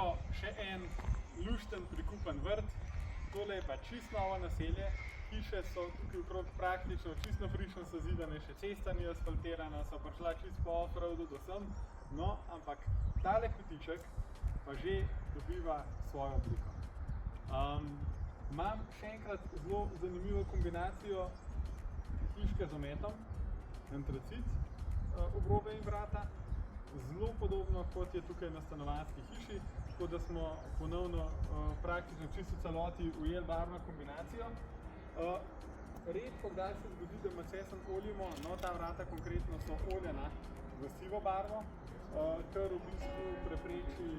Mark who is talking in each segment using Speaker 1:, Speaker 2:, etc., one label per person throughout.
Speaker 1: Evo, še en lušten prikupen vrt. Tole je pa čisto novo naselje. Hiše so tukaj okrog praktično čisto frišno zazidane, še cesta ni asfaltirana, so prišla čisto po offroadu do sem. No, ampak tale kotiček pa že dobiva svojo obliko. Imam še enkrat zelo zanimivo kombinacijo hiške z ometom, antracit, obrobe in vrata. Zelo podobno kot je tukaj na stanovanjski hiši, tako da smo ponovno praktično čisto celoti ujeli barvno kombinacijo. Redko kdaj se zgodi, da macesen oljimo, no ta vrata konkretno so oljena v sivo barvo, kar v bistvu prepreči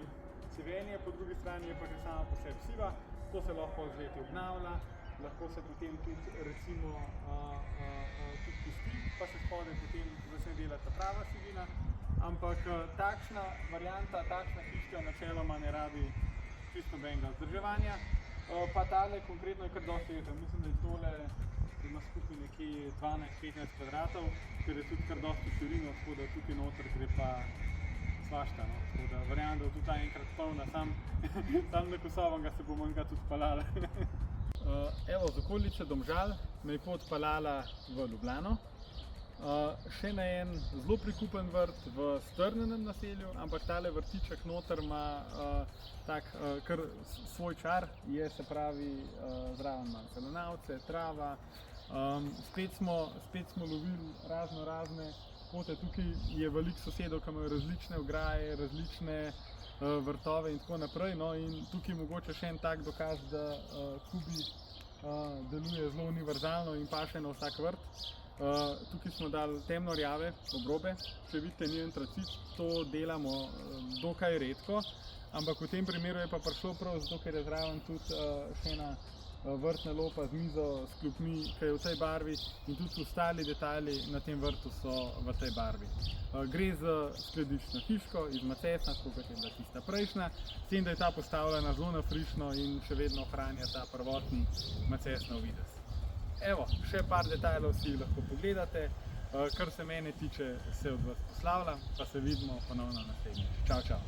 Speaker 1: civenje, po drugi strani je pa že sama po sebi siva, to se lahko z leti obnavlja, lahko se potem tudi recimo tudi pusti, pa se spodaj potem začne delati ta prava sivina. Ampak takšna varianta, takšna hiška načeloma ne rabi čisto nobenega vzdrževanja. Pa tale konkretno je kar dosti teža. Mislim, da je tole ima skupaj nekje 12-15 kvadratov, ker je tudi kar dosti širino, tako da tukaj noter gre pa svašta. No. Tako da verjamem, da bo tudi ta enkrat polna, sam na Kosovanga se bo manjka tudi pelala. Evo, z okolice Domžal me je pot pelala v Ljubljano. Še na en zelo prikupen vrt v strnjenem naselju, ampak tale vrtiček noter ima tak kar svoj čar, je se pravi zraven malo zelenavce, trava. Spet smo lovili razne kote, tukaj je veliko sosedov, ki imajo različne ograje, različne vrtove in tako naprej. No, in tukaj mogoče še en tak dokaz, da Kubi deluje zelo univerzalno in paše na vsak vrt. Tukaj smo dali temno rjave obrobe, če vidite ni antracit, to delamo dokaj redko, ampak v tem primeru je pa prišlo prav zato, ker je zraven tudi še ena vrtna lopa z mizo, s klopmi, ki je v tej barvi in tudi ostali detajli na tem vrtu so v tej barvi. Gre za skladiščno hiško iz macesna, tako kot je bila tista prejšnja, s tem, da je ta postavljena zelo na frišno in še vedno ohranja ta prvotni macesnov videz. Evo, še par detajlov si lahko pogledate, kar se mene tiče se od vas poslavljam, pa se vidimo ponovno naslednjič. Čau, čau!